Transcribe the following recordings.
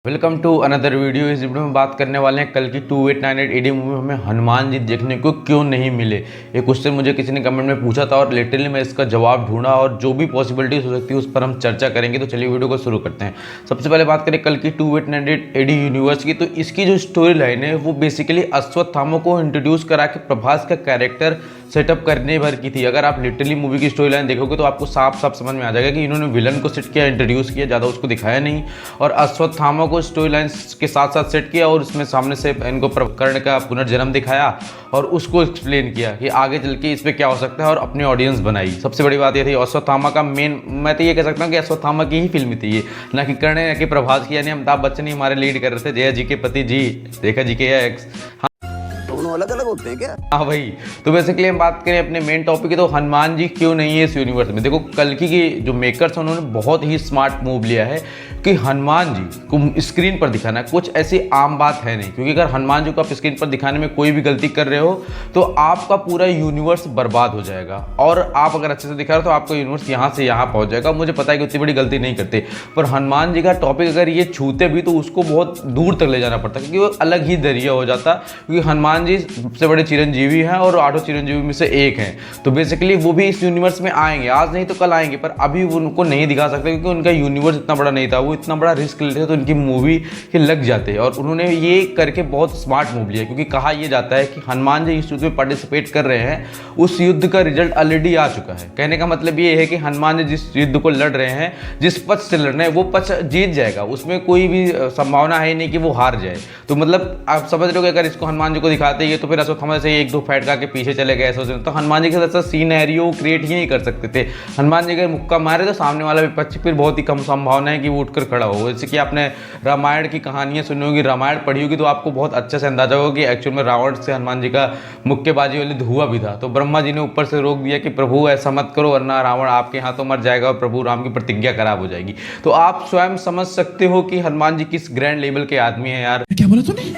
Welcome to another video. इस video में बात करने वाले हैं कल की 2898 एडी मूवी में हमें हनुमान जी देखने को क्यों नहीं मिले। ये क्वेश्चन मुझे किसी ने कमेंट में पूछा था और लिटरली मैं इसका जवाब ढूंढा और जो भी पॉसिबिलिटीज हो सकती है उस पर हम चर्चा करेंगे। तो चलिए वीडियो को शुरू करते हैं। सबसे पहले बात करें कल की 2898 एडी यूनिवर्स की, तो इसकी जो स्टोरी लाइन है वो बेसिकली अश्वत्थामा को इंट्रोड्यूस करा के प्रभास का कैरेक्टर सेटअप करने भर की थी। अगर आप लिटरली मूवी की स्टोरी लाइन देखोगे तो आपको साफ साफ समझ में आ जाएगा कि इन्होंने विलन को सेट किया, इंट्रोड्यूस किया, ज़्यादा उसको दिखाया नहीं और अश्वत्थामा को स्टोरी लाइन्स के साथ साथ सेट किया और उसमें सामने से इनको कर्ण का पुनर्जन्म दिखाया और उसको एक्सप्लेन किया कि आगे चल के इस पर क्या हो सकता है और अपनी ऑडियंस बनाई। सबसे बड़ी बात ये थी अश्वत्थामा का मेन, मैं तो ये कह सकता हूँ कि अश्वत्थामा की ही फिल्म थी ये, ना कि कर्ण ना कि प्रभास की। यानी अमिताभ बच्चन ही हमारे लीड कर रहे थे, जया जी के पति जी, रेखा जी के एक्स। अलग अलग होते हैं क्या? हाँ भाई, तो बेसिकली हम बात करें अपने मेन टॉपिक की, तो हनुमान जी क्यों नहीं है इस यूनिवर्स में। देखो कल्कि के जो मेकर्स हैं उन्होंने बहुत ही स्मार्ट मूव लिया है कि हनुमान जी को स्क्रीन पर दिखाना कुछ ऐसी आम बात है नहीं, क्योंकि अगर हनुमान जी को आप स्क्रीन पर दिखाने में कोई भी गलती कर रहे हो तो आपका पूरा यूनिवर्स बर्बाद हो जाएगा और आप अगर अच्छे से दिखा रहे हो तो आपका यूनिवर्स यहाँ से यहाँ पहुँच जाएगा। मुझे पता है कि उतनी बड़ी गलती नहीं करते, पर हनुमान जी का टॉपिक अगर ये छूते भी तो उसको बहुत दूर तक ले जाना पड़ता, क्योंकि वो अलग ही दरिया हो जाता, क्योंकि हनुमान जी सबसे बड़े चिरंजीवी हैं और 8 चिरंजीवी में से एक हैं। तो बेसिकली वो भी इस यूनिवर्स में आएंगे, आज नहीं तो कल आएंगे, पर अभी वो उनको नहीं दिखा सकते क्योंकि उनका यूनिवर्स इतना बड़ा नहीं था, वो इतना बड़ा रिस्क लेते थे तो उनकी मूवी के लग जाते। और उन्होंने ये करके बहुत स्मार्ट मूव लिया, क्योंकि कहा यह जाता है कि हनुमान जी इस युद्ध में पार्टिसिपेट कर रहे हैं, उस युद्ध का रिजल्ट ऑलरेडी आ चुका है। कहने का मतलब ये है कि हनुमान जी जिस युद्ध को लड़ रहे हैं, जिस पक्ष से लड़ रहे हैं वो पक्ष जीत जाएगा, उसमें कोई भी संभावना है नहीं कि वो हार जाए। तो मतलब आप समझ रहे हो कि अगर इसको हनुमान जी को दिखाते हैं तो फिर अश्वत्थामा से एक दो फैट खा के पीछे चले गए ऐसा, तो हनुमान जी के साथ सीनैरियो क्रिएट ही नहीं कर सकते थे। हनुमान जी अगर मुक्का मारे तो सामने वाला विपक्ष फिर बहुत ही कम संभावना है कि वो उठकर खड़ा हो। जैसे कि आपने रामायण की कहानियां सुनी होगी, रामायण पढ़ी होगी, तो आपको बहुत अच्छे से अंदाजा होगा कि एक्चुअल में रावण से हनुमान जी का मुक्केबाजी वाली हुआ भी था। तो ब्रह्मा जी ने ऊपर से रोक दिया कि प्रभु ऐसा मत करो वरना रावण आपके हाथों मर जाएगा और प्रभु राम की प्रतिज्ञा खराब हो जाएगी। तो आप स्वयं समझ सकते हो कि हनुमान जी किस ग्रैंड लेवल के आदमी है यार। क्या बोला तूने?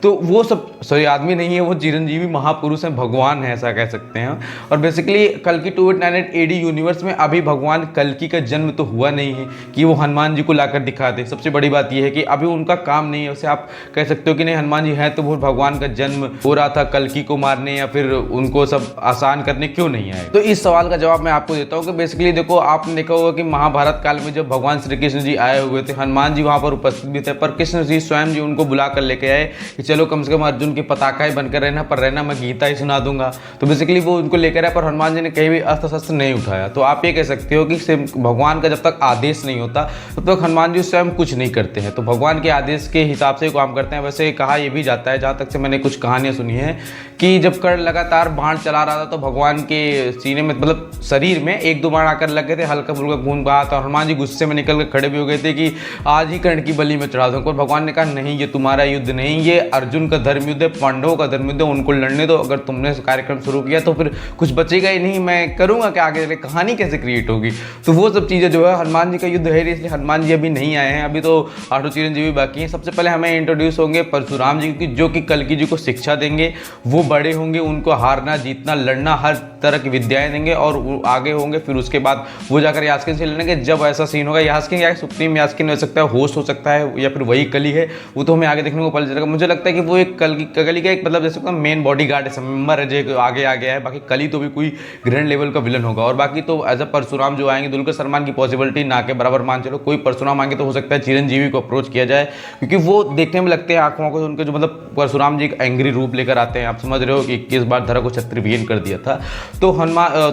तो वो सब सॉरी आदमी नहीं है, वो चिरंजीवी महापुरुष हैं, भगवान है ऐसा कह सकते हैं। और बेसिकली कल्कि 2898 एडी यूनिवर्स में अभी भगवान कल्कि का जन्म तो हुआ नहीं है कि वो हनुमान जी को लाकर दिखा दे। सबसे बड़ी बात ये है कि अभी उनका काम नहीं है। वैसे आप कह सकते हो कि नहीं हनुमान जी है तो वो भगवान का जन्म हो रहा था कल्कि को मारने या फिर उनको सब आसान करने क्यों नहीं आए। तो इस सवाल का जवाब मैं आपको देता हूँ कि बेसिकली देखो, आपने देखा होगा कि महाभारत काल में जब भगवान श्री कृष्ण जी आए हुए थे, हनुमान जी वहाँ पर उपस्थित भी थे, पर कृष्ण जी स्वयं जी उनको बुला कर लेके आए कि चलो कम से कम अर्जुन की पताकाएं बनकर रहना, पर रहना मैं गीता ही सुना दूंगा। तो बेसिकली वो उनको लेकर आए, पर हनुमान जी ने कहीं भी अस्त्र शस्त्र नहीं उठाया। तो आप ये कह सकते हो कि भगवान का जब तक आदेश नहीं होता तब तक हनुमान जी स्वयं कुछ नहीं करते हैं, तो भगवान के आदेश के हिसाब से काम करते हैं। वैसे कहा यह भी जाता है, जहाँ तक से मैंने कुछ कहानियां सुनी है, कि जब कर्ण लगातार बाण चला रहा था तो भगवान के सीने में मतलब शरीर में एक दो बाण आकर लग गए थे, हल्का फुल्का खून बहा था। हनुमान जी गुस्से में निकल कर खड़े भी हो गए थे कि आज ही कर्ण की बलि में चढ़ा दूं, और भगवान ने कहा नहीं, ये तुम्हारा युद्ध नहीं, ये अर्जुन का धर्म युद्ध है, पांडवों का धर्म युद्ध है, उनको लड़ने दो। अगर तुमने कार्यक्रम शुरू किया तो फिर कुछ बचेगा ही नहीं, मैं करूंगा कि आगे कहानी कैसे क्रिएट होगी। तो वो सब चीज़ें जो है, हनुमान जी का युद्ध है इसलिए हनुमान जी अभी नहीं आए हैं, अभी तो 8 चिरंजीवी बाकी हैं। सबसे पहले हमें इंट्रोड्यूस होंगे परशुराम जी की, जो कि कल्कि जी को शिक्षा देंगे। वो बड़े होंगे, उनको हारना जीतना लड़ना हर तरह की विद्याएं देंगे और वो आगे होंगे। फिर उसके बाद वो जाकर यास्किन से लड़ेंगे। जब ऐसा सीन होगा, यास्किन या सुप्रीम यास्किन हो सकता है, होस्ट हो सकता है, या फिर वही कली है, वो तो हमें आगे देखने को पता चलेगा। मुझे लगता है कि वो एक कली का एक मतलब जैसे मेन बॉडी गार्ड मेंबर है जो आगे आ गया है, बाकी कली तो भी कोई ग्रैंड लेवल का विलन होगा। और बाकी तो एज अ परशुराम जो आएंगे, दुलकर सलमान की पॉसिबिलिटी ना के बराबर मान चलो, कोई परशुराम आएंगे तो हो सकता है चिरंजीवी को अप्रोच किया जाए, क्योंकि वो देखने में लगते हैं आंखों को उनके जो मतलब परशुराम जी एक एंग्री रूप लेकर आते हैं। आप समझ रहे हो कि 21 बार धरा को छत्र विहीन कर दिया था। तो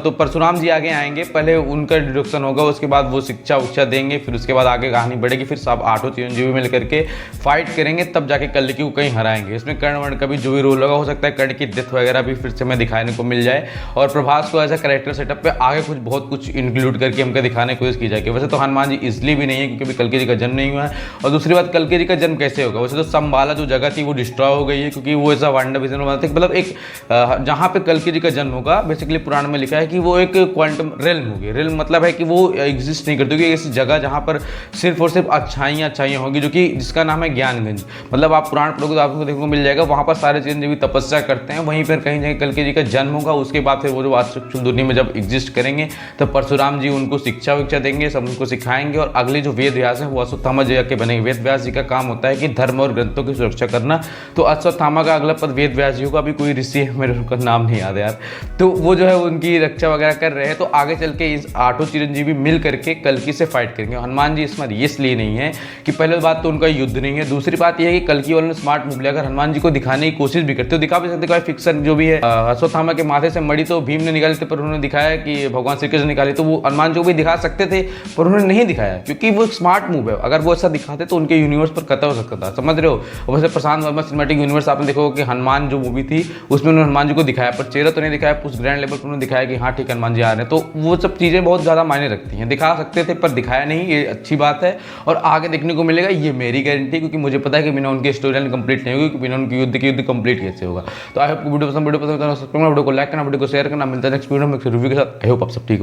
तो परशुराम जी आगे आएंगे, पहले उनका इंट्रोडक्शन होगा, उसके बाद वो शिक्षा उच्छा देंगे, फिर उसके बाद आगे कहानी बढ़ेगी, फिर सब 8 चिरंजीवी मिल करके फाइट करेंगे, तब जाके कल्कि को कहीं हराएंगे। इसमें कर्ण वर्ण का भी जो भी रोल होगा, हो सकता है कर्ण की डेथ वगैरह भी फिर से हमें दिखाने को मिल जाए, और प्रभास को ऐसा कैरेक्टर सेटअप पे आगे कुछ बहुत कुछ इंक्लूड करके हमको दिखाने की कोशिश की जाएगी। वैसे तो हनुमान जी इसलिए भी नहीं है क्योंकि अभी कल्कि जी का जन्म नहीं हुआ है, और दूसरी बात कल्कि जी का जन्म कैसे होगा। वैसे तो संबाला जो जगह थी वो डिस्ट्रॉय हो गई है, क्योंकि वो ऐसा वांडा विजन में था, मतलब एक जहाँ पे कल्कि जी का जन्म होगा, बेसिकली पुराण में लिखा है कि वो एक क्वांटम रेल्म होगी। रेल्म मतलब है कि वो एग्जिस्ट नहीं करती, क्योंकि ऐसी जगह जहाँ पर सिर्फ और सिर्फ अच्छाइयाँ होगी, जो कि जिसका नाम है ज्ञानगंज। मतलब आप पुराण पढ़ोगे तो आपको आपको देखने को मिल जाएगा। वहाँ पर सारे चिरंजीवी तपस्या करते हैं, वहीं पर कहीं जगह कल्कि जी का जन्म होगा। उसके बाद फिर वो जो वास्तविक दुनिया में जब एग्जिस्ट करेंगे तब परशुराम जी उनको शिक्षा विक्षा देंगे, सब उनको सिखाएंगे। और अगले जो वेद व्यास हैं वो अश्वत्थामा जी के बनेंगे। वेद व्यास जी का काम होता है कि धर्म और ग्रंथों की सुरक्षा करना। तो अश्वत्थामा का अगला पद वेद व्यास जी होगा। अभी कोई ऋषि है, मेरे को नाम नहीं याद है यार, तो वो जो है उनकी रक्षा वगैरह कर रहे हैं। तो आगे चल के इस 8 चिरंजीवी मिल करके कल्कि से फाइट करेंगे। हनुमान जी इसमें इसलिए नहीं है कि पहले बात तो उनका युद्ध नहीं है, दूसरी बात यह है कि कल्कि वालों ने स्मार्ट मूव लिया। अगर हनुमान जी को दिखाने की कोशिश भी करते हो, दिखा भी सकते हो, फिक्शन जो भी है। अश्वत्थामा के माथे से मणि तो भीम ने निकाली थी, पर उन्होंने दिखाया कि भगवान श्री कृष्ण निकाली, तो वो हनुमान जी को भी दिखा सकते थे पर उन्होंने नहीं दिखाया, क्योंकि वो स्मार्ट मूव है। अगर वो ऐसा दिखाते तो उनके यूनिवर्स पर कतल हो सकता था, समझ रहे हो। और वैसे प्रशांत वर्मा सिनेमैटिक यूनिवर्स आपने देखो कि हनुमान जो मूवी थी उसमें उन्होंने हनुमान जी को दिखाया, पर चेहरा तो नहीं दिखाया। उस ग्रैंड लेवल पर उन्होंने दिखाया कि हाँ ठीक है हनुमान जी आ रहे हैं। तो वो सब चीज़ें बहुत ज़्यादा मायने रखती हैं। दिखा सकते थे पर दिखाया नहीं, ये अच्छी बात है। और आगे देखने को मिलेगा, ये मेरी गारंटी, क्योंकि मुझे पता है कि बिना उनके स्टोरी लाइन कंप्लीट नहीं होगी, बिना उनकी युद्ध कंप्लीट कैसे होगा। तो आई होप वीडियो पसंद, वीडियो को लाइक करना, वीडियो को शेयर करना। मिलता है नेक्स्ट वीडियो में रिव्यू के साथ। आई होप आप सब ठीक हो।